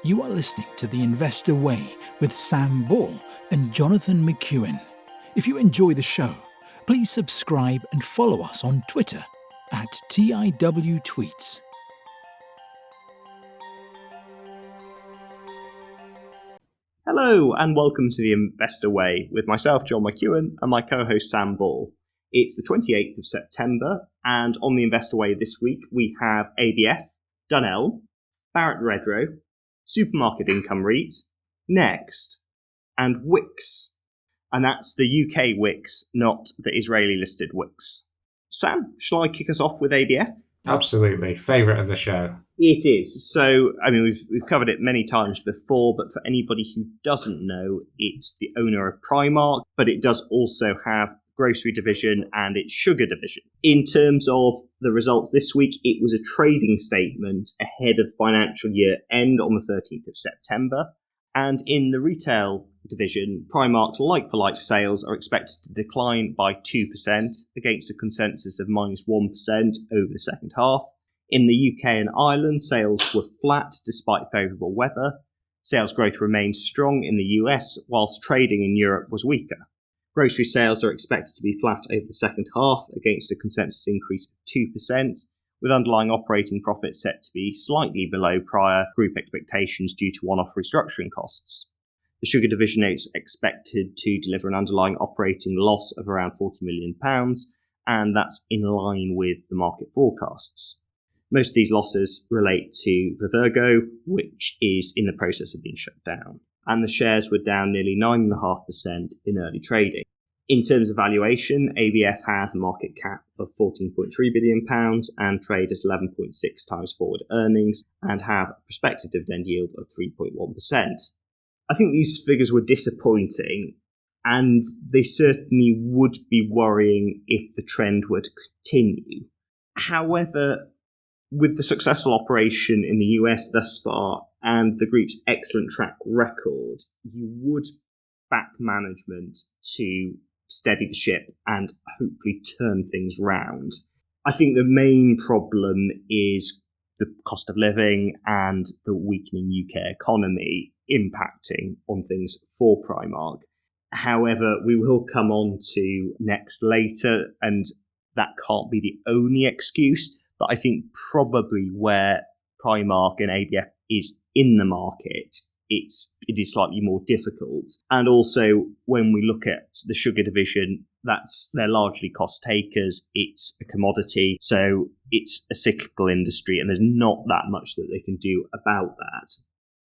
You are listening to The Investor Way with Sam Ball and Jonathan McEwen. If you enjoy the show, please subscribe and follow us on Twitter at TIWTweets. Hello and welcome to The Investor Way with myself, John McEwen, and my co-host Sam Ball. It's the 28th of September, and on The Investor Way this week we have ABF, Dunelm, Barratt Redrow, Supermarket Income REIT, Next, and Wickes. And that's the UK Wickes, not the Israeli-listed Wickes. Sam, shall I kick us off with ABF? Absolutely. Favourite of the show. It is. So, we've covered it many times before, but for anybody who doesn't know, it's the owner of Primark, but it does also have grocery division and its sugar division. In terms of the results this week, it was a trading statement ahead of financial year end on the 13th of September. And in the retail division, Primark's like-for-like sales are expected to decline by 2% against a consensus of minus 1% over the second half. In the UK and Ireland, sales were flat despite favourable weather. Sales growth remained strong in the US, whilst trading in Europe was weaker. Grocery sales are expected to be flat over the second half against a consensus increase of 2%, with underlying operating profit set to be slightly below prior group expectations due to one-off restructuring costs. The sugar division is expected to deliver an underlying operating loss of around £40 million, and that's in line with the market forecasts. Most of these losses relate to Vivergo, which is in the process of being shut down, and the shares were down nearly 9.5% in early trading. In terms of valuation, ABF has a market cap of £14.3 billion and trade at 11.6 times forward earnings and have a prospective dividend yield of 3.1%. I think these figures were disappointing, and they certainly would be worrying if the trend were to continue. However, with the successful operation in the US thus far and the group's excellent track record, you would back management to steady the ship and hopefully turn things round. I think the main problem is the cost of living and the weakening UK economy impacting on things for Primark. However, we will come on to Next later, and that can't be the only excuse. But I think probably where Primark and ABF is in the market, it is slightly more difficult. And also, when we look at the sugar division, they're largely cost takers. It's a commodity, so it's a cyclical industry, and there's not that much that they can do about that.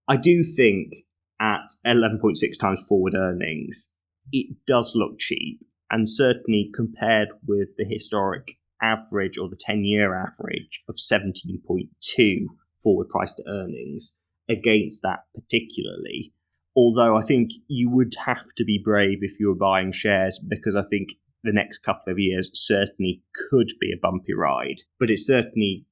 I do think at 11.6 times forward earnings, it does look cheap, and certainly compared with the historic average or the 10-year average of 17.2 forward price to earnings against that particularly. Although I think you would have to be brave if you were buying shares, because I think the next couple of years certainly could be a bumpy ride. But it's certainly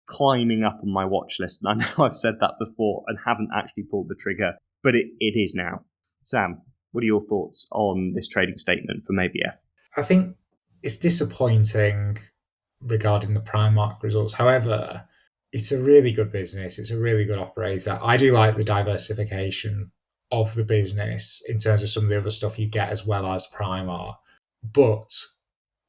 climbing up on my watch list. And I know I've said that before and haven't actually pulled the trigger, but it is now. Sam, what are your thoughts on this trading statement from ABF? I think it's disappointing regarding the Primark results. However, it's a really good business. It's a really good operator. I do like the diversification of the business in terms of some of the other stuff you get as well as Primark. But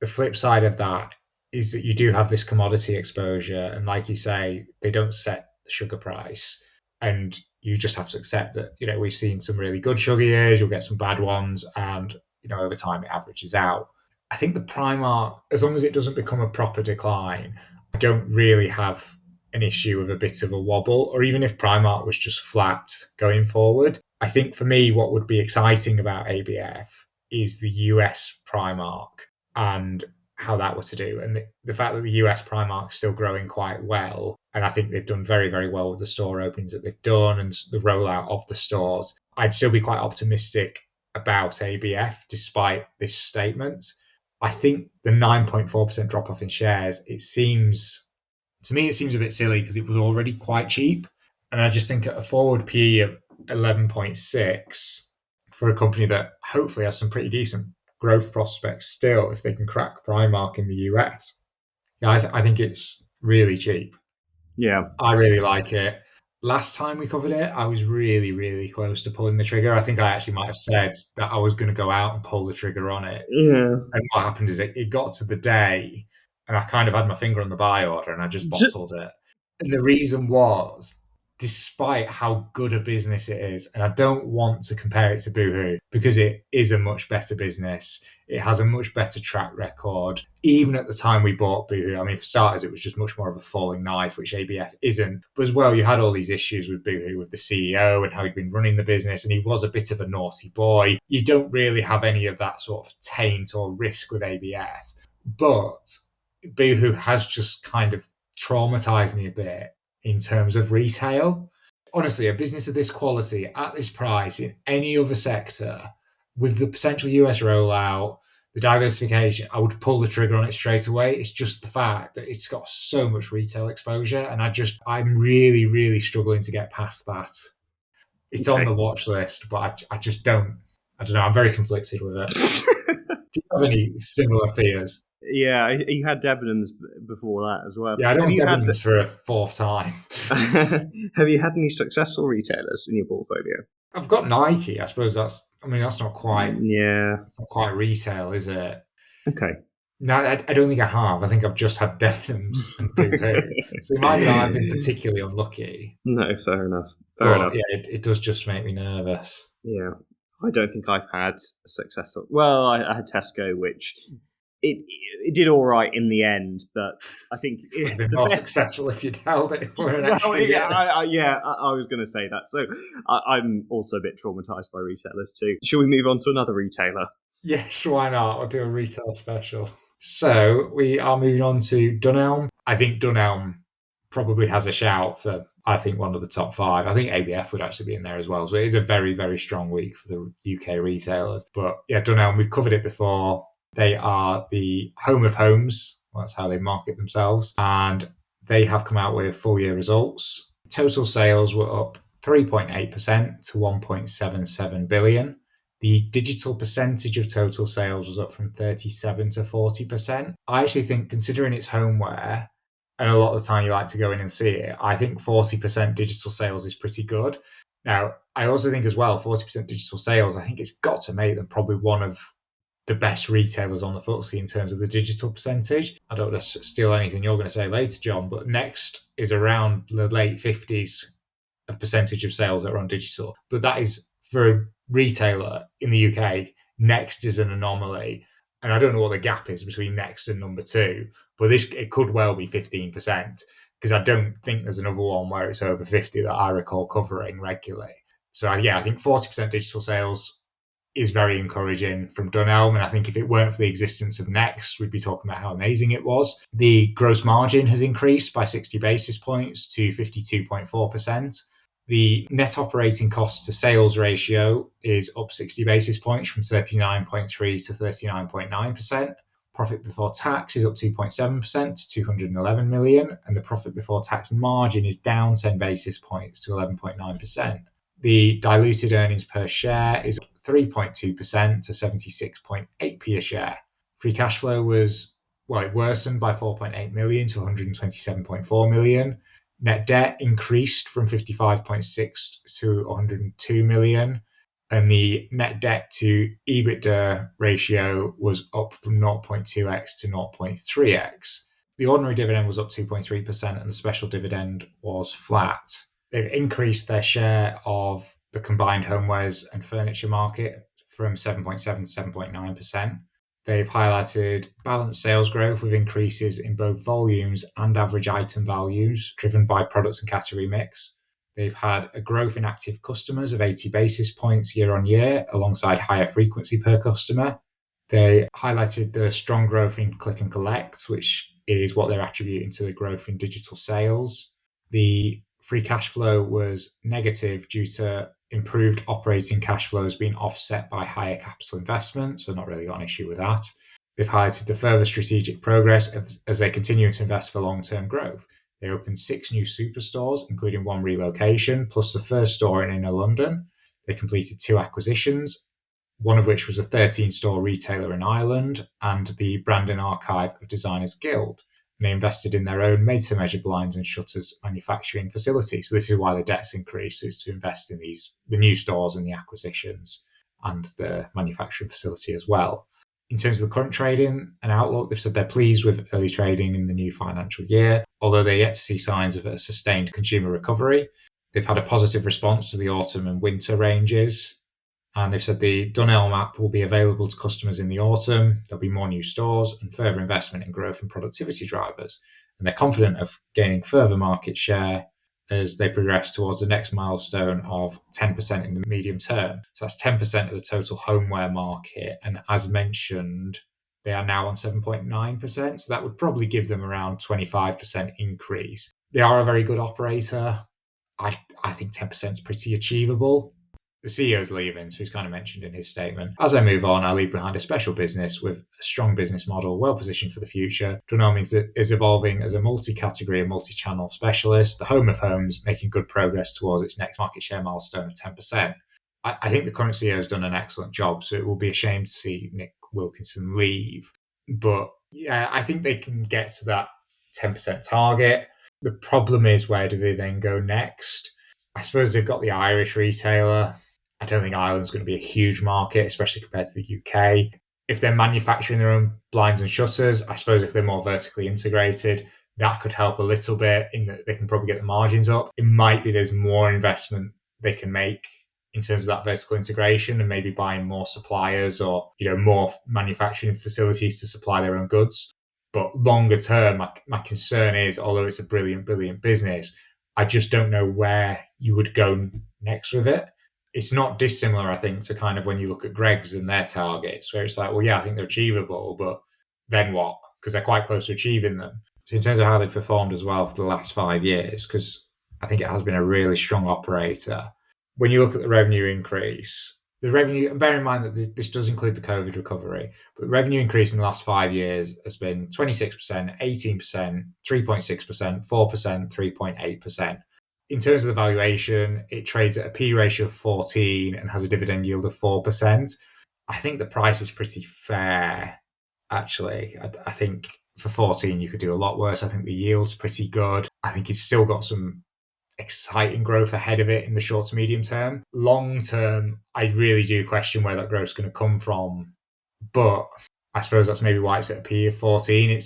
the flip side of that is that you do have this commodity exposure. And like you say, they don't set the sugar price. And you just have to accept that, we've seen some really good sugar years, you'll get some bad ones. And, over time it averages out. I think the Primark, as long as it doesn't become a proper decline, I don't really have an issue of a bit of a wobble, or even if Primark was just flat going forward. I think for me, what would be exciting about ABF is the US Primark and how that were to do. And the fact that the US Primark is still growing quite well, and I think they've done very, very well with the store openings that they've done and the rollout of the stores. I'd still be quite optimistic about ABF despite this statement. I think the 9.4% drop off in shares, it seems a bit silly because it was already quite cheap. And I just think at a forward PE of 11.6 for a company that hopefully has some pretty decent growth prospects still, if they can crack Primark in the US. Yeah, I think it's really cheap. Yeah. I really like it. last time we covered it, I was really, really close to pulling the trigger. I think I actually might have said that I was going to go out and pull the trigger on it. Yeah. And what happened is it got to the day and I kind of had my finger on the buy order and I just bottled it. And the reason was, despite how good a business it is, and I don't want to compare it to Boohoo because it is a much better business. It has a much better track record. Even at the time we bought Boohoo, I mean, for starters, it was just much more of a falling knife, which ABF isn't. But as well, you had all these issues with Boohoo, with the CEO and how he'd been running the business, and he was a bit of a naughty boy. You don't really have any of that sort of taint or risk with ABF. But Boohoo has just kind of traumatized me a bit in terms of retail. Honestly, a business of this quality at this price in any other sector, with the potential US rollout, the diversification, I would pull the trigger on it straight away. It's just the fact that it's got so much retail exposure, and I'm really, really struggling to get past that. It's on the watch list, but I just don't. I don't know. I'm very conflicted with it. Do you have any similar fears? Yeah, you had Debenhams before that as well. Yeah, I don't want Debenhams for a fourth time. Have you had any successful retailers in your portfolio? I've got Nike. I suppose that's not quite retail, is it? Okay. No, I don't think I have. I think I've just had Debenhams and Boohoo. So it might be that I've been particularly unlucky. No, fair enough. Yeah, it does just make me nervous. Yeah. I don't think I've had a successful... Well, I had Tesco, which... It did all right in the end, but I think it would have been more successful if you'd held it for an extra year. I was going to say that. So I'm also a bit traumatized by retailers too. Shall we move on to another retailer? Yes, why not? We'll do a retail special. So we are moving on to Dunelm. I think Dunelm probably has a shout for, I think, one of the top 5. I think ABF would actually be in there as well. So it is a very, very strong week for the UK retailers. But yeah, Dunelm, we've covered it before. They are the home of homes. That's how they market themselves. And they have come out with full year results. Total sales were up 3.8% to 1.77 billion. The digital percentage of total sales was up from 37 to 40%. I actually think, considering it's homeware, and a lot of the time you like to go in and see it, I think 40% digital sales is pretty good. Now, I also think as well, 40% digital sales, I think it's got to make them probably one of the best retailers on the FTSE in terms of the digital percentage. I don't want to steal anything you're going to say later, John, but Next is around the late 50s of percentage of sales that are on digital. But that is, for a retailer in the UK, Next is an anomaly. And I don't know what the gap is between Next and number 2, but it could well be 15%, because I don't think there's another one where it's over 50 that I recall covering regularly. So yeah, I think 40% digital sales is very encouraging from Dunelm. And I think if it weren't for the existence of Next, we'd be talking about how amazing it was. The gross margin has increased by 60 basis points to 52.4%. The net operating costs to sales ratio is up 60 basis points from 39.3 to 39.9%. Profit before tax is up 2.7% to 211 million. And the profit before tax margin is down 10 basis points to 11.9%. The diluted earnings per share is up 3.2% to 76.8p a share. Free cash flow it worsened by 4.8 million to 127.4 million. Net debt increased from 55.6 to 102 million. And the net debt to EBITDA ratio was up from 0.2x to 0.3x. The ordinary dividend was up 2.3% and the special dividend was flat. They've increased their share of the combined homewares and furniture market from 7.7 to 7.9%. They've highlighted balanced sales growth with increases in both volumes and average item values, driven by products and category mix. They've had a growth in active customers of 80 basis points year on year, alongside higher frequency per customer. They highlighted the strong growth in click and collect, which is what they're attributing to the growth in digital sales. The free cash flow was negative due to improved operating cash flows being offset by higher capital investment, so not really got an issue with that. They've highlighted the further strategic progress as they continue to invest for long-term growth. They opened 6 new superstores, including 1 relocation, plus the first store in inner London. They completed 2 acquisitions, one of which was a 13-store retailer in Ireland and the Brandon Archive of Designers Guild. they invested in their own made-to-measure blinds and shutters manufacturing facility. So this is why the debt's increased, is to invest in the new stores and the acquisitions and the manufacturing facility as well. In terms of the current trading and outlook, they've said they're pleased with early trading in the new financial year, although they're yet to see signs of a sustained consumer recovery. They've had a positive response to the autumn and winter ranges. And they've said the Dunelm app will be available to customers in the autumn. There'll be more new stores and further investment in growth and productivity drivers. And they're confident of gaining further market share as they progress towards the next milestone of 10% in the medium term. So that's 10% of the total homeware market. And as mentioned, they are now on 7.9%. So that would probably give them around 25% increase. They are a very good operator. I think 10% is pretty achievable. The CEO's leaving, so he's kind of mentioned in his statement. As I move on, I leave behind a special business with a strong business model, well positioned for the future. Dunelm is evolving as a multi-category and multi-channel specialist, the home of homes, making good progress towards its next market share milestone of 10%. I think the current CEO has done an excellent job, so it will be a shame to see Nick Wilkinson leave. But yeah, I think they can get to that 10% target. The problem is, where do they then go next? I suppose they've got the Irish retailer. I don't think Ireland's going to be a huge market, especially compared to the UK. If they're manufacturing their own blinds and shutters, I suppose if they're more vertically integrated, that could help a little bit in that they can probably get the margins up. It might be there's more investment they can make in terms of that vertical integration and maybe buying more suppliers or, more manufacturing facilities to supply their own goods. But longer term, my concern is, although it's a brilliant, brilliant business, I just don't know where you would go next with it. It's not dissimilar, I think, to kind of when you look at Greggs and their targets, where it's like, well, yeah, I think they're achievable, but then what? Because they're quite close to achieving them. So in terms of how they've performed as well for the last 5 years, because I think it has been a really strong operator. When you look at the revenue increase, the revenue, and bear in mind that this does include the COVID recovery, but revenue increase in the last 5 years has been 26%, 18%, 3.6%, 4%, 3.8%. In terms of the valuation, it trades at a P ratio of 14 and has a dividend yield of 4%. I think the price is pretty fair, actually. I think for 14, you could do a lot worse. I think the yield's pretty good. I think it's still got some exciting growth ahead of it in the short to medium term. Long term, I really do question where that growth's going to come from. But I suppose that's maybe why it's at a P of 14.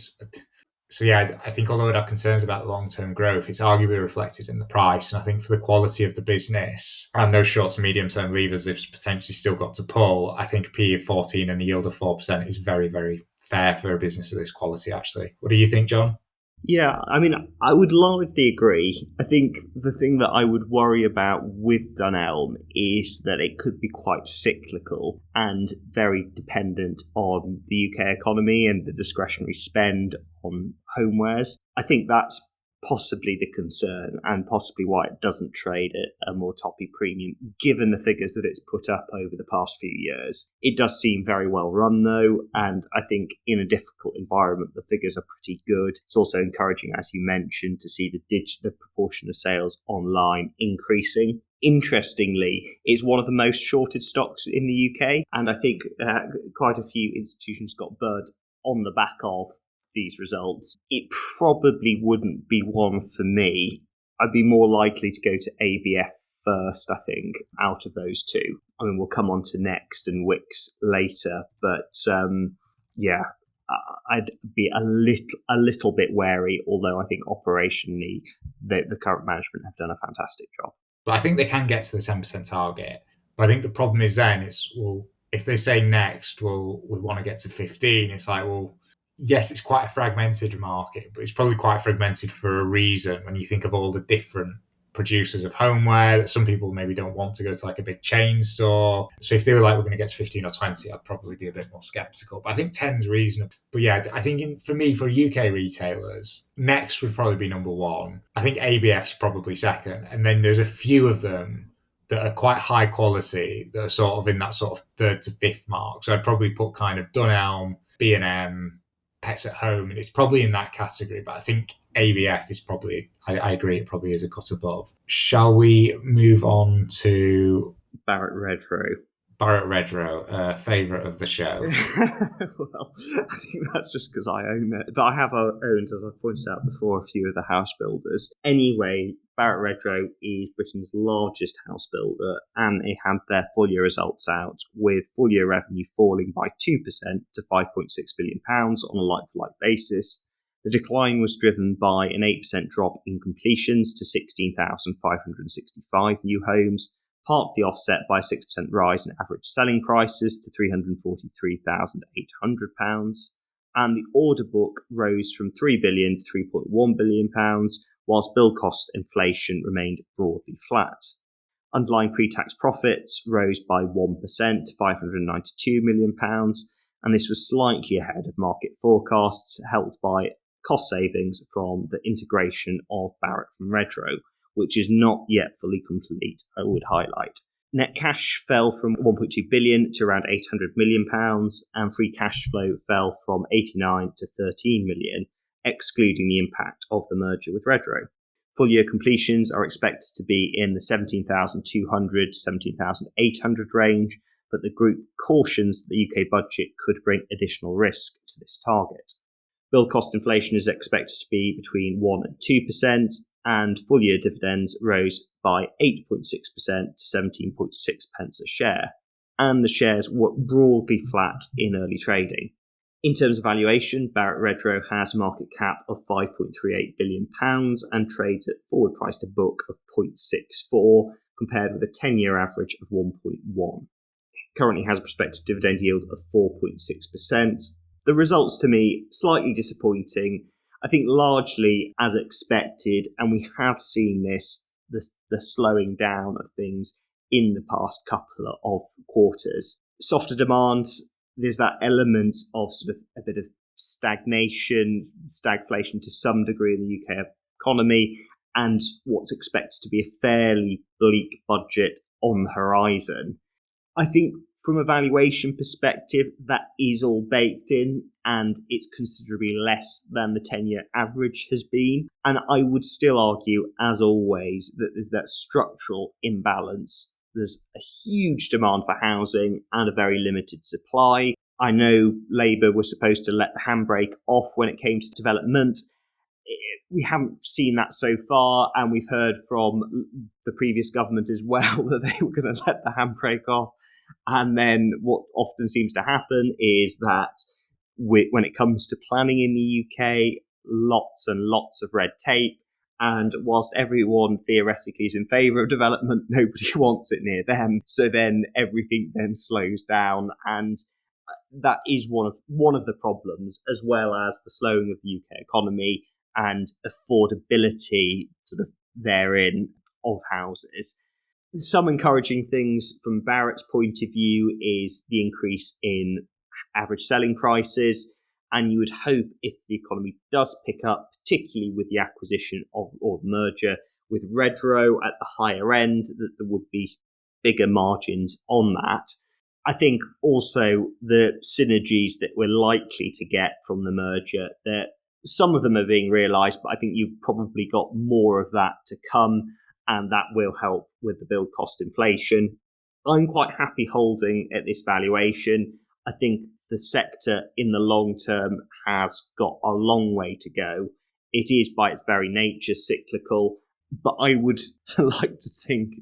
So yeah, I think although I'd have concerns about the long-term growth, it's arguably reflected in the price. And I think for the quality of the business and those short to medium-term levers they've potentially still got to pull, I think a P of 14 and a yield of 4% is very, very fair for a business of this quality, actually. What do you think, John? Yeah, I mean, I would largely agree. I think the thing that I would worry about with Dunelm is that it could be quite cyclical and very dependent on the UK economy and the discretionary spend on homewares. I think that's possibly the concern and possibly why it doesn't trade at a more toppy premium, given the figures that it's put up over the past few years. It does seem very well run, though, and I think in a difficult environment, the figures are pretty good. It's also encouraging, as you mentioned, to see the proportion of sales online increasing. Interestingly, it's one of the most shorted stocks in the UK, and I think quite a few institutions got burnt on the back of these results. It probably wouldn't be one for me. I'd be more likely to go to ABF first, I think, out of those two. I mean, we'll come on to Next and Wickes later, but yeah, I'd be a little bit wary, although I think operationally the current management have done a fantastic job. But I think they can get to the 10% target. But I think the problem is then if they say Next, we want to get to 15, it's like, well, yes, it's quite a fragmented market, but it's probably quite fragmented for a reason when you think of all the different producers of homeware that some people maybe don't want to go to like a big chain store. So if they were like, we're going to get to 15 or 20, I'd probably be a bit more skeptical. But I think 10 is reasonable. But yeah, I think for UK retailers, Next would probably be number one. I think ABF's probably second. And then there's a few of them that are quite high quality that are sort of in that sort of third to fifth mark. So I'd probably put kind of Dunelm, B&M, Pets at Home, and it's probably in that category. But I think ABF is probably, I agree, it probably is a cut above. Shall we move on to Barratt Redrow? Barratt Redrow, favourite of the show. Well, I think that's just because I own it. But I have owned, as I pointed out before, a few of the house builders. Anyway, Barratt Redrow is Britain's largest house builder, and they had their full year results out, with full year revenue falling by 2% to £5.6 billion on a like-for-like basis. The decline was driven by an 8% drop in completions to 16,565 new homes, partly offset by a 6% rise in average selling prices to £343,800, and the order book rose from £3 billion to £3.1 billion, whilst build cost inflation remained broadly flat. Underlying pre-tax profits rose by 1% to £592 million, and this was slightly ahead of market forecasts, helped by cost savings from the integration of Barratt from Redrow, which is not yet fully complete, I would highlight. Net cash fell from £1.2 billion to around £800 million, and free cash flow fell from £89 to £13 million, excluding the impact of the merger with Redrow. Full year completions are expected to be in the 17,200 to 17,800 range, but the group cautions that the UK budget could bring additional risk to this target. Build cost inflation is expected to be between 1% and 2%, and full year dividends rose by 8.6% to 17.6 pence a share, and the shares were broadly flat in early trading. In terms of valuation, Barratt Redrow has a market cap of £5.38 billion and trades at forward price to book of 0.64, compared with a 10-year average of 1.1. It currently has a prospective dividend yield of 4.6%. The results, to me, slightly disappointing. I think largely as expected, and we have seen the slowing down of things in the past couple of quarters. Softer demand, there's that element of sort of a bit of stagnation, stagflation to some degree in the UK economy, and what's expected to be a fairly bleak budget on the horizon. I think from a valuation perspective, that is all baked in, and it's considerably less than the 10-year average has been. And I would still argue, as always, that there's that structural imbalance. There's a huge demand for housing and a very limited supply. I know Labour was supposed to let the handbrake off when it came to development. We haven't seen that so far, and we've heard from the previous government as well that they were going to let the handbrake off. And then what often seems to happen is that when it comes to planning in the UK, lots and lots of red tape. And whilst everyone theoretically is in favour of development, nobody wants it near them. So then everything then slows down. And that is one of the problems, as well as the slowing of the UK economy and affordability sort of therein of houses. Some encouraging things from Barratt's point of view is the increase in average selling prices, and you would hope if the economy does pick up, particularly with the acquisition or merger with Redrow at the higher end, that there would be bigger margins on that. I think also the synergies that we're likely to get from the merger, that some of them are being realised, but I think you've probably got more of that to come, and that will help with the build cost inflation. I'm quite happy holding at this valuation. I think the sector in the long term has got a long way to go. It is by its very nature cyclical, but I would like to think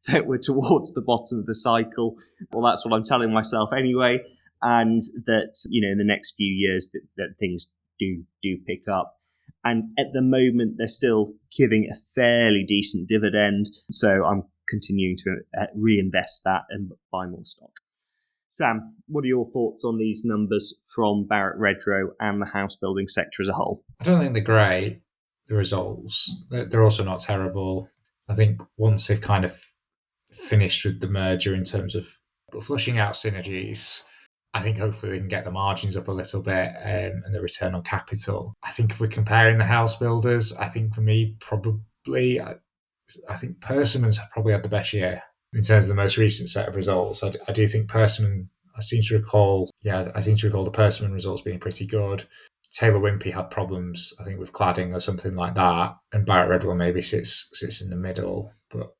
that we're towards the bottom of the cycle. Well, that's what I'm telling myself anyway, and that, in the next few years that things do pick up. And at the moment, they're still giving a fairly decent dividend. So I'm continuing to reinvest that and buy more stock. Sam, what are your thoughts on these numbers from Barratt Redrow and the house building sector as a whole? I don't think they're great, the results. They're also not terrible. I think once they've kind of finished with the merger in terms of flushing out synergies, I think hopefully they can get the margins up a little bit and the return on capital. I think if we're comparing the house builders, I think for me, probably, I think Persimmon's probably had the best year in terms of the most recent set of results. I do think Persimmon, I seem to recall the Persimmon results being pretty good. Taylor Wimpey had problems, I think, with cladding or something like that, and Barratt Redrow maybe sits in the middle. But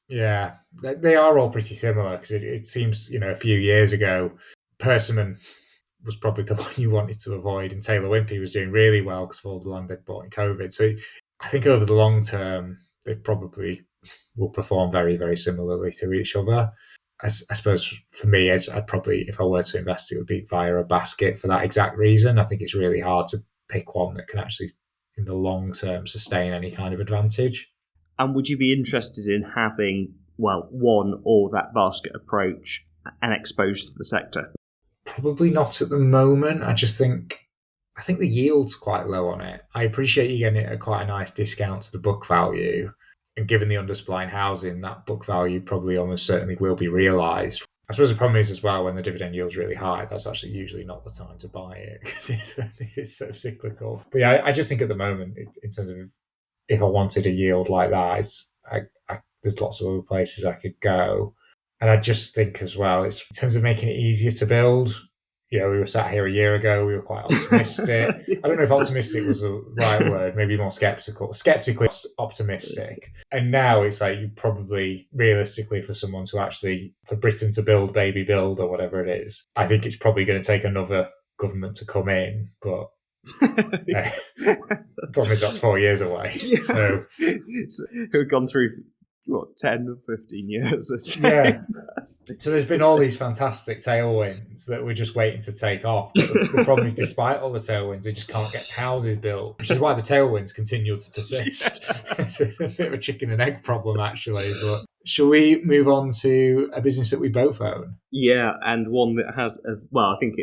Yeah, they are all pretty similar because it seems, a few years ago, Persimmon was probably the one you wanted to avoid, and Taylor Wimpey was doing really well because of all the land they'd bought in COVID. So I think over the long term, they probably will perform very, very similarly to each other. I suppose for me, I'd probably, if I were to invest, it would be via a basket for that exact reason. I think it's really hard to pick one that can actually, in the long term, sustain any kind of advantage. And would you be interested in having, well, one or that basket approach and exposure to the sector? Probably not at the moment. I think the yield's quite low on it. I appreciate you getting it at quite a nice discount to the book value. And given the undersupply in housing, that book value probably almost certainly will be realised. I suppose the problem is as well, when the dividend yield's really high, that's actually usually not the time to buy it because it's so cyclical. But yeah, I just think at the moment, in terms of if I wanted a yield like that, there's lots of other places I could go. And I just think as well, it's in terms of making it easier to build. We were sat here a year ago, we were quite optimistic. I don't know if optimistic was the right word, maybe more skeptically optimistic. And now it's like you probably, realistically, for Britain to build, baby build, or whatever it is, I think it's probably going to take another government to come in. But problem is that's 4 years away. Yeah. So we've gone through 10 or 15 years. Yeah. So there's been all these fantastic tailwinds that we're just waiting to take off. But the problem is, despite all the tailwinds, they just can't get houses built, which is why the tailwinds continue to persist. It's a bit of a chicken and egg problem, actually. But shall we move on to a business that we both own? Yeah, and one that has, I think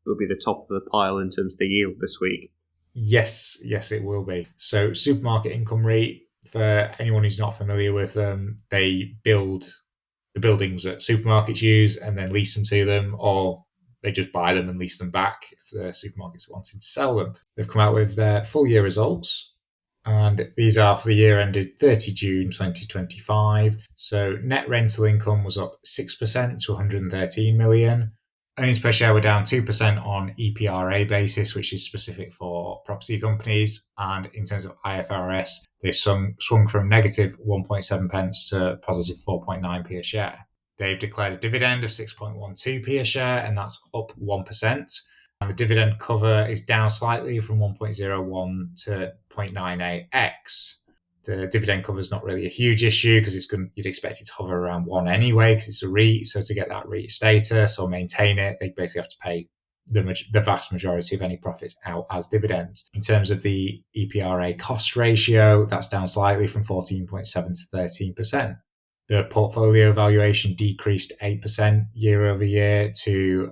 will be the top of the pile in terms of the yield this week. Yes, it will be. So Supermarket Income REIT, for anyone who's not familiar with them, they build the buildings that supermarkets use and then lease them to them, or they just buy them and lease them back if the supermarkets are wanting to sell them. They've come out with their full year results, and these are for the year ended 30 June 2025. So net rental income was up 6% to 113 million. Earnings per share were down 2% on EPRA basis, which is specific for property companies. And in terms of IFRS, they swung from negative 1.7 pence to positive 4.9p a share. They've declared a dividend of 6.12p a share, and that's up 1%. And the dividend cover is down slightly from 1.01 to 0.98x. The dividend cover is not really a huge issue because you'd expect it to hover around 1 anyway because it's a REIT. So to get that REIT status or maintain it, they basically have to pay the vast majority of any profits out as dividends. In terms of the EPRA cost ratio, that's down slightly from 14.7 to 13%. The portfolio valuation decreased 8% year over year to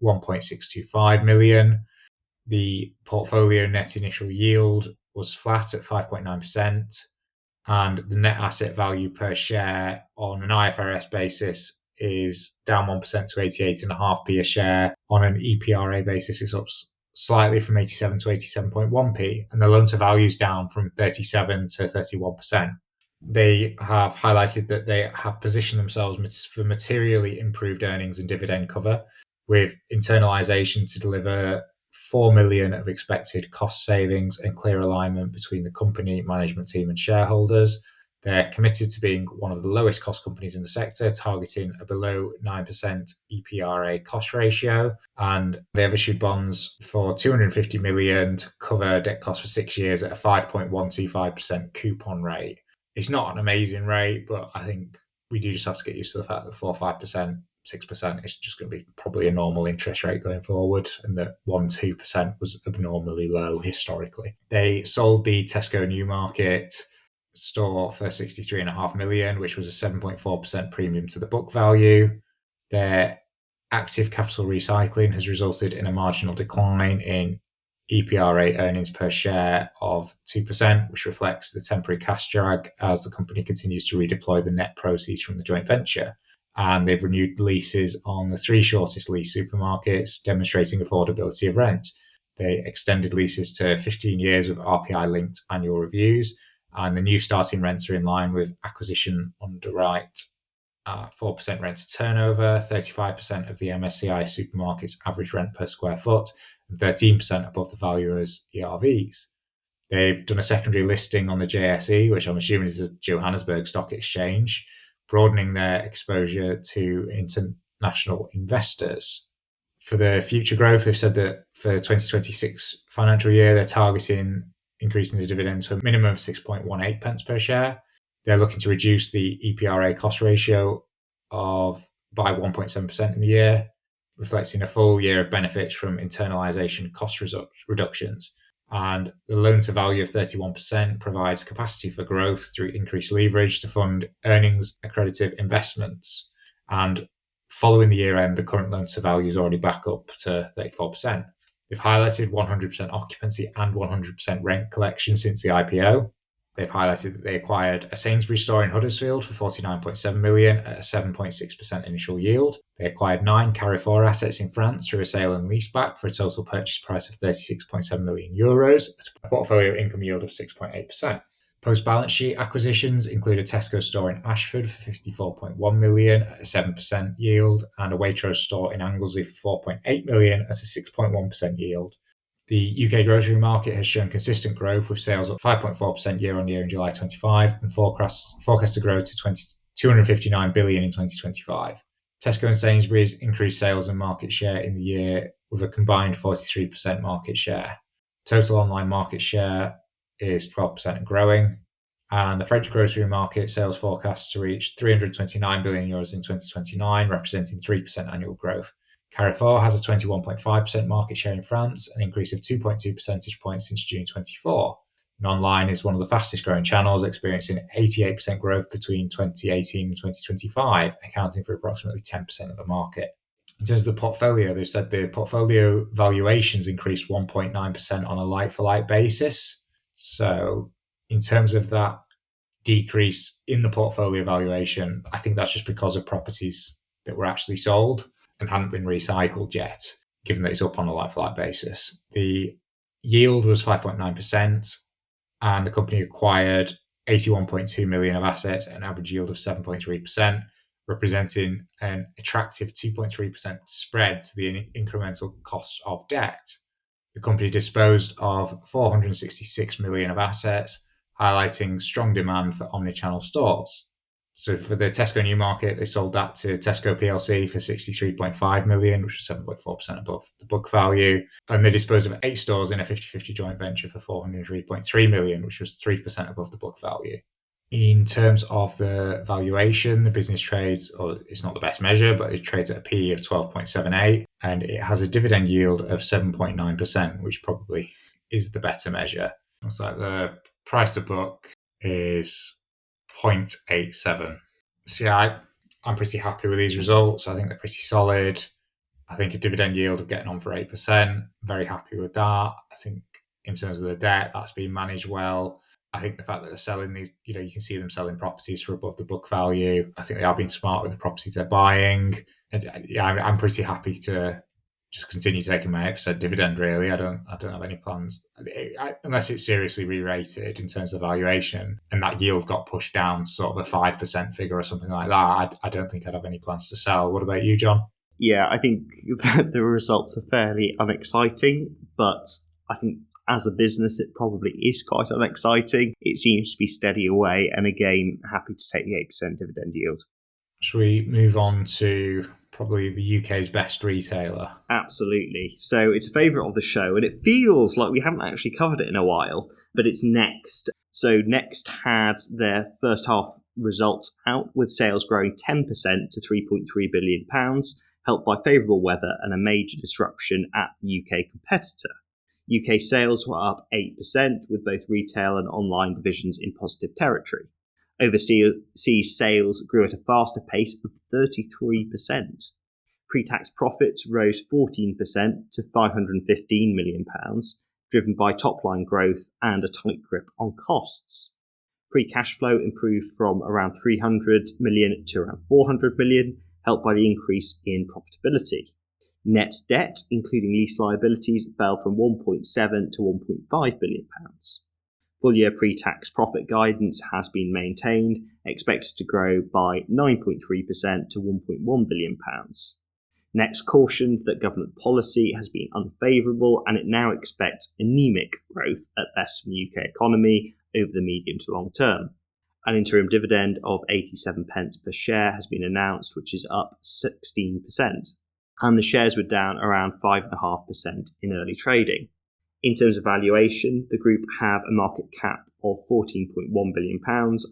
1.625 million. The portfolio net initial yield was flat at 5.9%, and the net asset value per share on an IFRS basis is down 1% to 88.5p a share. On an EPRA basis, it's up slightly from 87 to 87.1p, and the loan to value is down from 37 to 31%. They have highlighted that they have positioned themselves for materially improved earnings and dividend cover, with internalisation to deliver 4 million of expected cost savings and clear alignment between the company, management team and shareholders. They're committed to being one of the lowest cost companies in the sector, targeting a below 9% EPRA cost ratio. And they have issued bonds for 250 million to cover debt costs for 6 years at a 5.125% coupon rate. It's not an amazing rate, but I think we do just have to get used to the fact that 4 or 5%, 6% is just going to be probably a normal interest rate going forward, and that 1-2% was abnormally low historically. They sold the Tesco Newmarket store for 63.5 million, which was a 7.4% premium to the book value. Their active capital recycling has resulted in a marginal decline in EPRA earnings per share of 2%, which reflects the temporary cash drag as the company continues to redeploy the net proceeds from the joint venture. And they've renewed leases on the 3 shortest lease supermarkets, demonstrating affordability of rent. They extended leases to 15 years with RPI-linked annual reviews, and the new starting rents are in line with acquisition underwrite. 4% rent to turnover, 35% of the MSCI supermarket's average rent per square foot, and 13% above the valuer's ERVs. They've done a secondary listing on the JSE, which I'm assuming is the Johannesburg Stock Exchange, broadening their exposure to international investors. For the future growth, they've said that for the 2026 financial year, they're targeting increasing the dividend to a minimum of 6.18 pence per share. They're looking to reduce the EPRA cost ratio by 1.7% in the year, reflecting a full year of benefits from internalisation cost reductions. And the loan to value of 31% provides capacity for growth through increased leverage to fund earnings accretive investments. And following the year end, the current loan to value is already back up to 34%. They've highlighted 100% occupancy and 100% rent collection since the IPO. They've highlighted that they acquired a Sainsbury's store in Huddersfield for £49.7 million at a 7.6% initial yield. They acquired 9 Carrefour assets in France through a sale and leaseback for a total purchase price of €36.7 million at a portfolio income yield of 6.8%. Post-balance sheet acquisitions include a Tesco store in Ashford for £54.1 million at a 7% yield and a Waitrose store in Anglesey for £4.8 million at a 6.1% yield. The UK grocery market has shown consistent growth with sales up 5.4% year on year in July 25 and forecast to grow to £259 billion in 2025. Tesco and Sainsbury's increased sales and market share in the year with a combined 43% market share. Total online market share is 12% and growing. And the French grocery market sales forecasts to reach €329 billion in 2029, representing 3% annual growth. Carrefour has a 21.5% market share in France, an increase of 2.2 percentage points since June 24. And online is one of the fastest growing channels, experiencing 88% growth between 2018 and 2025, accounting for approximately 10% of the market. In terms of the portfolio, they've said the portfolio valuations increased 1.9% on a like-for-like basis. So in terms of that decrease in the portfolio valuation, I think that's just because of properties that were actually sold and hadn't been recycled yet, given that it's up on a like-for-like basis. The yield was 5.9%, and the company acquired 81.2 million of assets at an average yield of 7.3%, representing an attractive 2.3% spread to the incremental cost of debt. The company disposed of 466 million of assets, highlighting strong demand for omnichannel stores. So for the Tesco Newmarket, they sold that to Tesco PLC for 63.5 million, which was 7.4% above the book value. And they disposed of 8 stores in a 50-50 joint venture for 403.3 million, which was 3% above the book value. In terms of the valuation, the business trades, or it's not the best measure, but it trades at a PE of 12.78, and it has a dividend yield of 7.9%, which probably is the better measure. Looks like the price to book is 0.87. So yeah, I'm pretty happy with these results. I think they're pretty solid. I think a dividend yield of getting on for 8%, very happy with that. I think in terms of the debt, that's been managed well. I think the fact that they're selling these, you can see them selling properties for above the book value. I think they are being smart with the properties they're buying. And yeah, I'm pretty happy to just continue taking my 8% dividend, really. I don't have any plans, unless it's seriously re-rated in terms of valuation and that yield got pushed down sort of a 5% figure or something like that. I don't think I'd have any plans to sell. What about you, John? Yeah, I think that the results are fairly unexciting, but I think as a business, it probably is quite unexciting. It seems to be steady away, and again, happy to take the 8% dividend yield. Should we move on to probably the UK's best retailer? Absolutely. So it's a favourite of the show, and it feels like we haven't actually covered it in a while, but it's Next. So Next had their first half results out, with sales growing 10% to £3.3 billion, helped by favourable weather and a major disruption at the UK competitor. UK sales were up 8%, with both retail and online divisions in positive territory. Overseas sales grew at a faster pace of 33%. Pre-tax profits rose 14% to £515 million, driven by top-line growth and a tight grip on costs. Free cash flow improved from around 300 million to around 400 million, helped by the increase in profitability. Net debt, including lease liabilities, fell from 1.7 to £1.5 billion. Full-year pre-tax profit guidance has been maintained, expected to grow by 9.3% to £1.1 billion. Next cautioned that government policy has been unfavourable, and it now expects anemic growth at best from the UK economy over the medium to long term. An interim dividend of 87 pence per share has been announced, which is up 16%. And the shares were down around 5.5% in early trading. In terms of valuation, the group have a market cap of £14.1 billion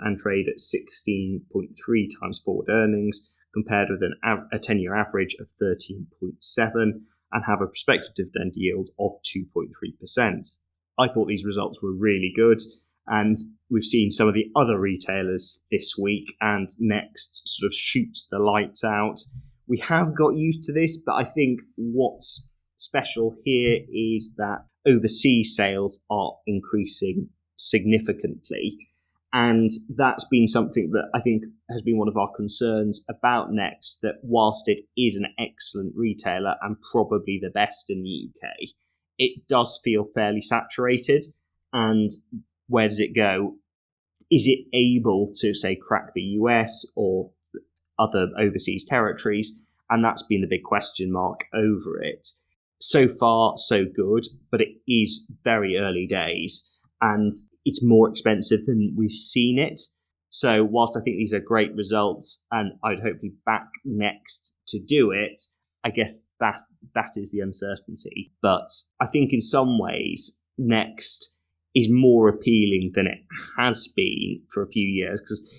and trade at 16.3 times forward earnings, compared with a 10-year average of 13.7, and have a prospective dividend yield of 2.3%. I thought these results were really good, and we've seen some of the other retailers this week, and Next sort of shoots the lights out. We have got used to this, but I think what's special here is that overseas sales are increasing significantly. And that's been something that I think has been one of our concerns about Next, that whilst it is an excellent retailer and probably the best in the UK, it does feel fairly saturated. And where does it go? Is it able to, say, crack the US or other overseas territories? And that's been the big question mark over it. So far, so good, but it is very early days and it's more expensive than we've seen it. So whilst I think these are great results and I'd hopefully back Next to do it, I guess that is the uncertainty. But I think in some ways, Next is more appealing than it has been for a few years, because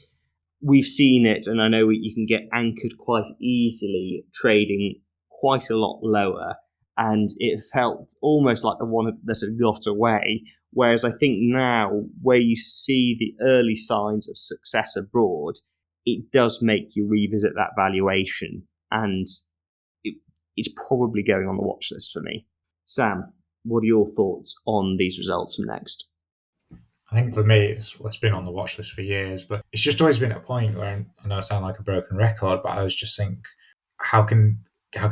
we've seen it, and I know you can get anchored quite easily trading quite a lot lower, and it felt almost like the one that had got away. Whereas I think now, where you see the early signs of success abroad, it does make you revisit that valuation, and it's probably going on the watch list for me. Sam, what are your thoughts on these results from Next? I think for me, it's been on the watch list for years, but it's just always been at a point where, I know I sound like a broken record, but I was just think, how can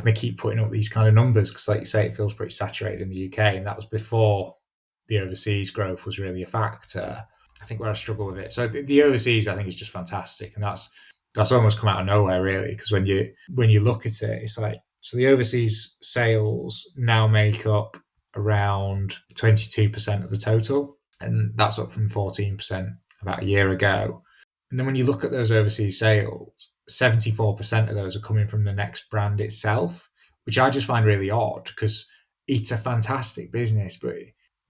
they keep putting up these kind of numbers? Because like you say, it feels pretty saturated in the UK, and that was before the overseas growth was really a factor. I think where I struggle with it. So the overseas, I think, is just fantastic, and that's almost come out of nowhere, really, because when you look at it, it's like, so the overseas sales now make up around 22% of the total, and that's up from 14% about a year ago. And then when you look at those overseas sales, 74% of those are coming from the Next brand itself, which I just find really odd, because it's a fantastic business, but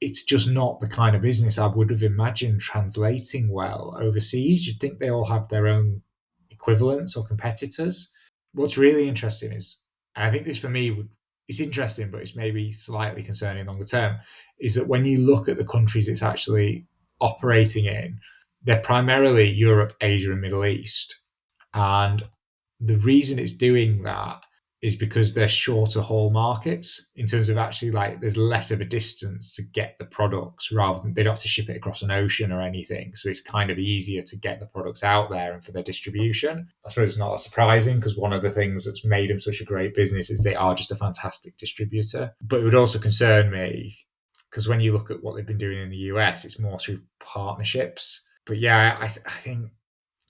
it's just not the kind of business I would have imagined translating well overseas. You'd think they all have their own equivalents or competitors. What's really interesting is, and I think this for me, it's interesting, but it's maybe slightly concerning longer term, is that when you look at the countries it's actually operating in, they're primarily Europe, Asia, and Middle East. And the reason it's doing that is because they're shorter haul markets, in terms of actually, like, there's less of a distance to get the products, rather than they don't have to ship it across an ocean or anything. So it's kind of easier to get the products out there and for their distribution. I suppose it's not that surprising, because one of the things that's made them such a great business is they are just a fantastic distributor. But it would also concern me, because when you look at what they've been doing in the US, it's more through partnerships. But yeah, I think,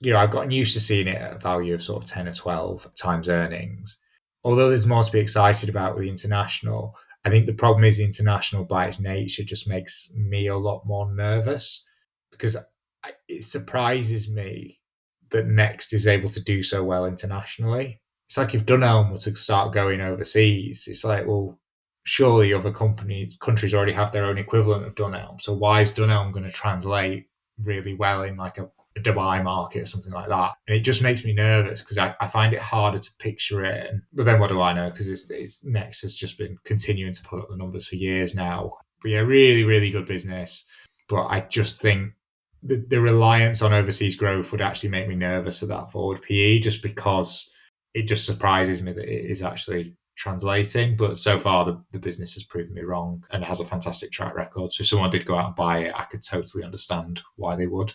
I've gotten used to seeing it at a value of sort of 10 or 12 times earnings. Although there's more to be excited about with the international, I think the problem is the international by its nature just makes me a lot more nervous, because it surprises me that Next is able to do so well internationally. It's like if Dunelm were to start going overseas, it's like, well, surely other countries already have their own equivalent of Dunelm. So why is Dunelm going to translate really well in like a Dubai market or something like that? And it just makes me nervous, because I find it harder to picture it. But then what do I know? Because it's Next has just been continuing to put up the numbers for years now. But yeah, really, really good business. But I just think the reliance on overseas growth would actually make me nervous at that forward PE, just because it just surprises me that it is actually translating. But so far, the business has proven me wrong, and it has a fantastic track record. So if someone did go out and buy it, I could totally understand why they would.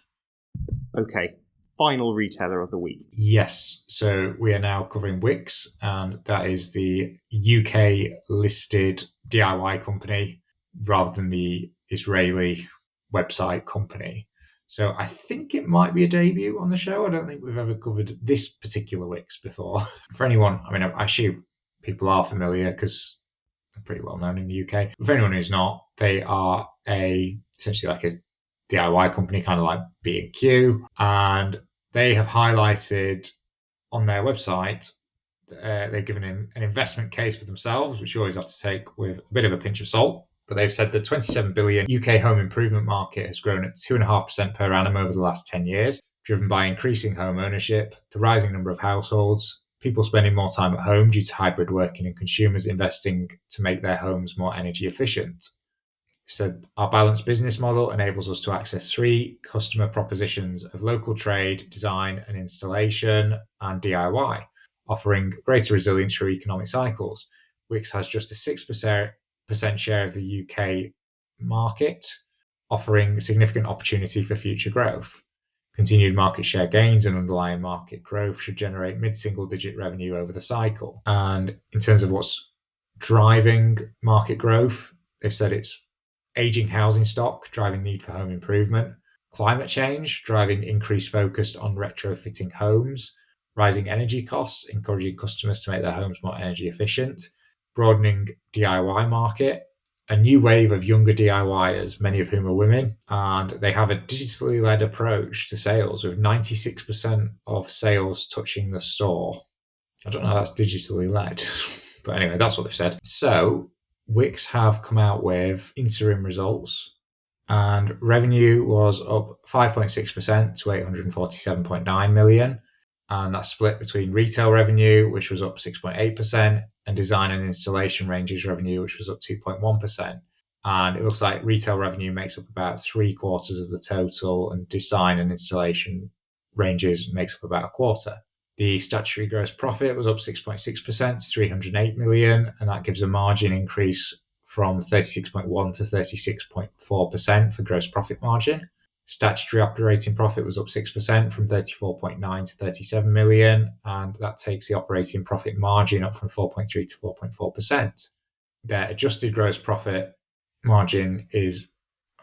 Okay, final retailer of the week. Yes, so we are now covering Wickes, and that is the UK listed DIY company rather than the Israeli website company. So I think it might be a debut on the show. I don't think we've ever covered this particular Wickes before. For anyone, I assume people are familiar because they're pretty well known in the UK. But for anyone who's not, they are essentially like a DIY company, kind of like B&Q, and they have highlighted on their website, they've given an investment case for themselves, which you always have to take with a bit of a pinch of salt. But they've said the 27 billion UK home improvement market has grown at 2.5% per annum over the last 10 years, driven by increasing home ownership, the rising number of households, people spending more time at home due to hybrid working, and consumers investing to make their homes more energy efficient. So our balanced business model enables us to access 3 customer propositions of local trade, design and installation, and DIY, offering greater resilience through economic cycles. Wickes has just a 6% share of the UK market, offering significant opportunity for future growth. Continued market share gains and underlying market growth should generate mid-single digit revenue over the cycle. And in terms of what's driving market growth, they've said it's aging housing stock, driving need for home improvement, climate change, driving increased focus on retrofitting homes, rising energy costs, encouraging customers to make their homes more energy efficient, broadening DIY market, a new wave of younger DIYers, many of whom are women, and they have a digitally led approach to sales with 96% of sales touching the store. I don't know how that's digitally led, but anyway, that's what they've said. So Wickes have come out with interim results, and revenue was up 5.6% to 847.9 million. And that's split between retail revenue, which was up 6.8%, and design and installation ranges revenue, which was up 2.1%. And it looks like retail revenue makes up about 3/4 of the total, and design and installation ranges makes up about 1/4. The statutory gross profit was up 6.6% to 308 million, and that gives a margin increase from 36.1% to 36.4% for gross profit margin. Statutory operating profit was up 6% from 34.9 to 37 million, and that takes the operating profit margin up from 4.3 to 4.4%. Their adjusted gross profit margin is,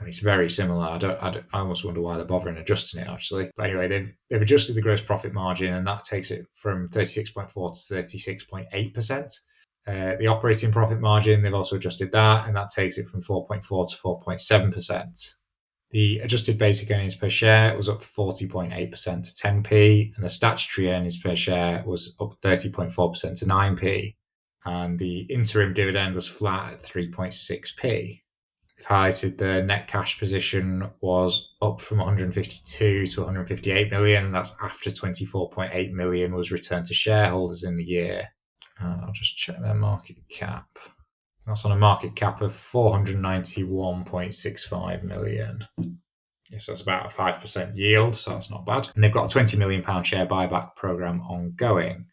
it's very similar. I almost wonder why they're bothering adjusting it, actually. But anyway, they've adjusted the gross profit margin, and that takes it from 36.4 to 36.8%. The operating profit margin, they've also adjusted that, and that takes it from 4.4 to 4.7%. The adjusted basic earnings per share was up 40.8% to 10p, and the statutory earnings per share was up 30.4% to 9p, and the interim dividend was flat at 3.6p. They've highlighted the net cash position was up from 152 to 158 million, and that's after 24.8 million was returned to shareholders in the year. And I'll just check their market cap. That's on a market cap of 491.65 million. Yes, that's about a 5% yield, so that's not bad. And they've got a £20 million share buyback programme ongoing.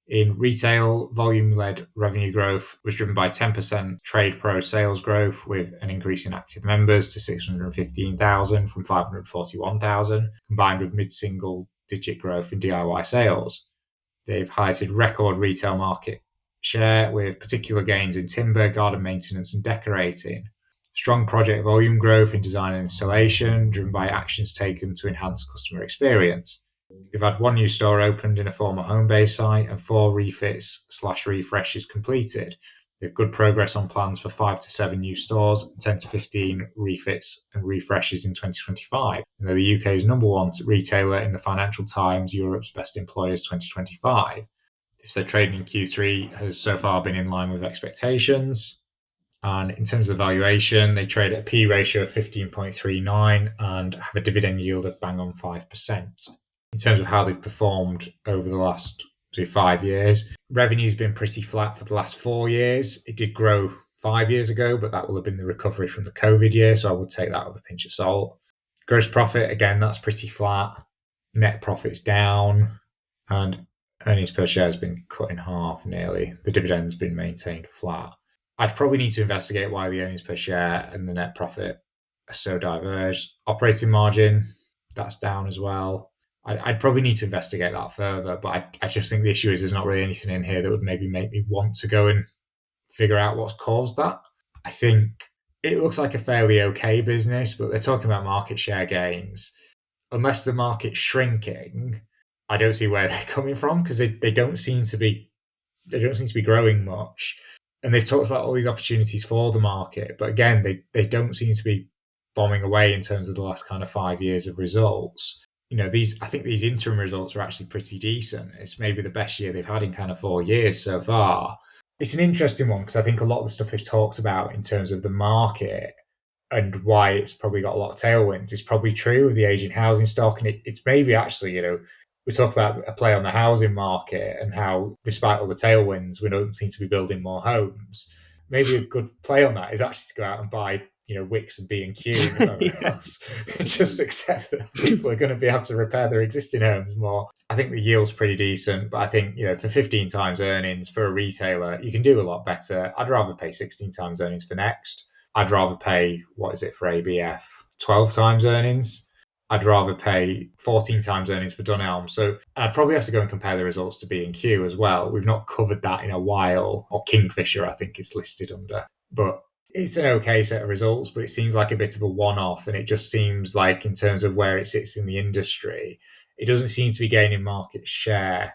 In retail, volume-led revenue growth was driven by 10% Trade Pro sales growth, with an increase in active members to 615,000 from 541,000, combined with mid-single digit growth in DIY sales. They've highlighted record retail market share with particular gains in timber, garden maintenance and decorating. Strong project volume growth in design and installation, driven by actions taken to enhance customer experience. They've had 1 new store opened in a former Homebase site and 4 refits/refreshes completed. They have good progress on plans for 5 to 7 new stores, 10 to 15 refits and refreshes in 2025. And they're the UK's #1 retailer in the Financial Times Europe's Best Employers 2025. If their trading in Q3 has so far been in line with expectations. And in terms of the valuation, they trade at a P ratio of 15.39 and have a dividend yield of bang on 5%. In terms of how they've performed over the last 5 years, revenue's been pretty flat for the last 4 years. It did grow 5 years ago, but that will have been the recovery from the COVID year, so I would take that with a pinch of salt. Gross profit, again, that's pretty flat. Net profit's down, and earnings per share has been cut in half nearly. The dividend's been maintained flat. I'd probably need to investigate why the earnings per share and the net profit are so diverged. Operating margin, that's down as well. I'd probably need to investigate that further, but I just think the issue is there's not really anything in here that would maybe make me want to go and figure out what's caused that. I think it looks like a fairly okay business, but they're talking about market share gains. Unless the market's shrinking, I don't see where they're coming from, because they don't seem to be growing much. And they've talked about all these opportunities for the market, but again, they don't seem to be bombing away in terms of the last kind of 5 years of results. I think these interim results are actually pretty decent. It's maybe the best year they've had in kind of 4 years so far. It's an interesting one because I think a lot of the stuff they've talked about in terms of the market and why it's probably got a lot of tailwinds is probably true with the aging housing stock. And it's maybe actually, we talk about a play on the housing market and how, despite all the tailwinds, we don't seem to be building more homes. Maybe a good play on that is actually to go out and buy, Wickes and B&Q and whatever else, and just accept that people are going to be able to repair their existing homes more. I think the yield's pretty decent, but I think, for 15 times earnings for a retailer, you can do a lot better. I'd rather pay 16 times earnings for Next. I'd rather pay, what is it for ABF? 12 times earnings. I'd rather pay 14 times earnings for Dunelm. So I'd probably have to go and compare the results to B&Q as well. We've not covered that in a while, or Kingfisher, I think it's listed under. But it's an okay set of results, but it seems like a bit of a one-off. And it just seems like, in terms of where it sits in the industry, it doesn't seem to be gaining market share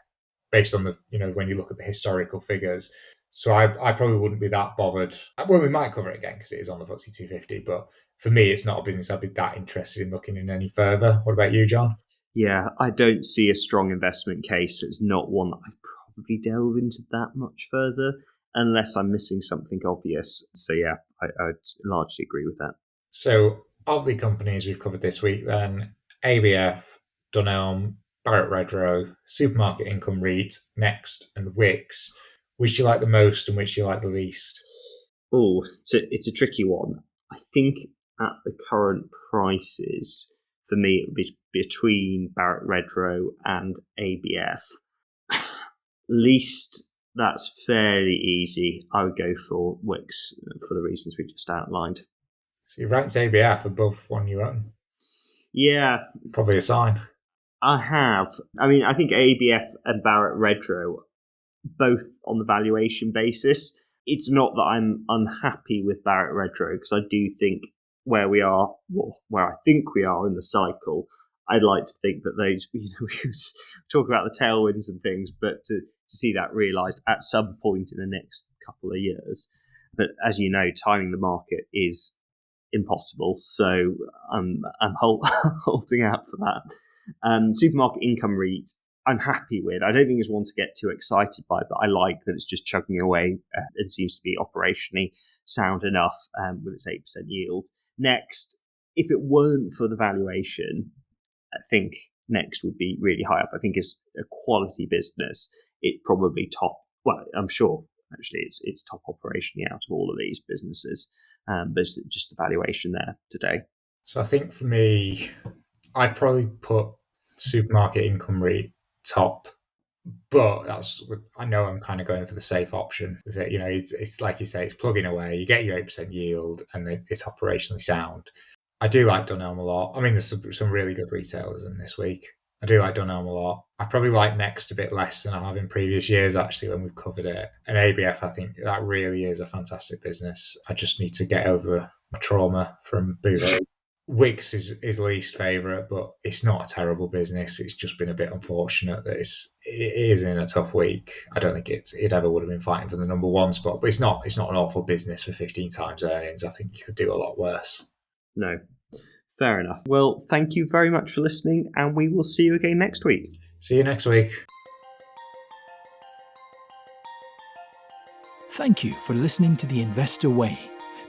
based on the, when you look at the historical figures. So I probably wouldn't be that bothered. Well, we might cover it again because it is on the FTSE 250, but for me, it's not a business I'd be that interested in looking in any further. What about you, John? Yeah, I don't see a strong investment case. It's not one that I probably delve into that much further unless I'm missing something obvious. So yeah, I'd largely agree with that. So of the companies we've covered this week then, ABF, Dunelm, Barratt Redrow, Supermarket Income REIT, Next and Wickes, which do you like the most and which do you like the least? Oh, it's a tricky one. I think at the current prices, for me, it would be between Barratt Redrow and ABF. Least, that's fairly easy. I would go for Wickes for the reasons we just outlined. So you ranked ABF above one you own? Yeah. Probably a sign. I have. I mean, I think ABF and Barratt Redrow, both on the valuation basis. It's not that I'm unhappy with Barratt Redrow, because I do think where we are, well, where I think we are in the cycle, I'd like to think that those, we talk about the tailwinds and things, but to see that realised at some point in the next couple of years. But as you know, timing the market is impossible, so I'm holding out for that. Supermarket Income REIT, I'm happy with. I don't think it's one to get too excited by, but I like that it's just chugging away and seems to be operationally sound enough with its 8% yield. Next, if it weren't for the valuation, I think Next would be really high up. I think it's a quality business. It probably well, I'm sure actually it's top operationally out of all of these businesses, but it's just the valuation there today. So I think for me, I'd probably put Supermarket Income REIT top, but I know I'm kind of going for the safe option with it. It's like you say, it's plugging away. You get your 8% yield, and it's operationally sound. I do like Dunelm a lot. I mean, there's some really good retailers in this week. I do like Dunelm a lot. I probably like Next a bit less than I have in previous years, actually, when we've covered it. And ABF, I think that really is a fantastic business. I just need to get over my trauma from Boohoo. Wickes is least favourite, but it's not a terrible business. It's just been a bit unfortunate that it is in a tough week. I don't think it ever would have been fighting for the number one spot, but it's not an awful business for 15 times earnings. I think you could do a lot worse. No, fair enough. Well, thank you very much for listening, and we will see you again next week. See you next week. Thank you for listening to The Investor Way.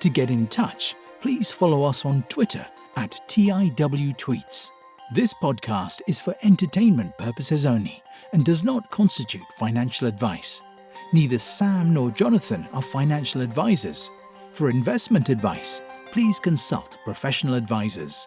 To get in touch, please follow us on Twitter @TIWTweets. This podcast is for entertainment purposes only and does not constitute financial advice. Neither Sam nor Jonathan are financial advisors. For investment advice, please consult professional advisors.